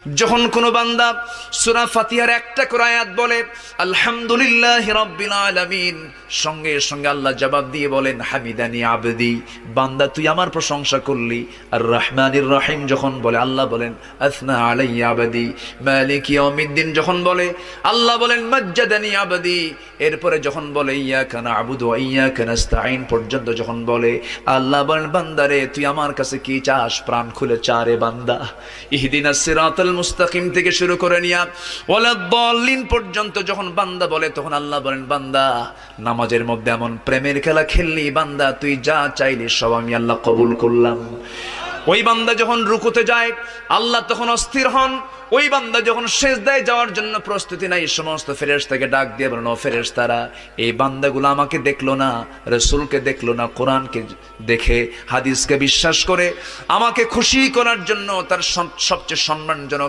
যখন কোনো বান্দা সূরা ফাতিহার একটা করে আয়াত বলে আলহামদুলিল্লাহি রাব্বিল আলামিন, সঙ্গে সঙ্গে আল্লাহ জবাব দিয়ে বলেন হামিদানি আবদি, বান্দা তুই আমার প্রশংসা করলি। আর রহমানির রহিম যখন বলে আল্লাহ বলেন আসনা আলাইয়া আবদি। মালিক ইয়াউমিদ্দিন যখন বলে আল্লাহ বলেন মাজ্জাদানি আবদি। এরপরে যখন বলে ইয়াকা না'বুদু ওয়া ইয়াকা নাস্তাঈন পর্যন্ত যখন বলে আল্লাহ বলেন বান্দারে তুই আমার কাছে কি চাস, প্রাণ খুলে চারে বান্দা। ইহদিনাস সিরাতাল মুস্তাকিম থেকে শুরু করে নিয়া ওয়ালাদ-দাল্লিন পর্যন্ত যখন বান্দা বলে তখন আল্লাহ বলেন বান্দা নামাজের মধ্যে এমন প্রেমের খেলা খেললি বান্দা, তুই যা চাইলি সব আমি আল্লাহ কবুল করলাম। ওই বান্দা যখন রুকুতে যায় আল্লাহ তখন অস্থির হন। ওই বান্দা যখন সিজদায় যাওয়ার জন্য প্রস্তুতি নাই, সমস্ত ফেরেশতাকে ডাক দিয়ে বলেন ও ফেরেশতারা, এই বান্দাগুলো আমাকে দেখলো না, রাসূলকে দেখলো না, কোরআনকে দেখে হাদিসকে বিশ্বাস করে আমাকে খুশি করার জন্য তার সবচেয়ে সম্মানজনক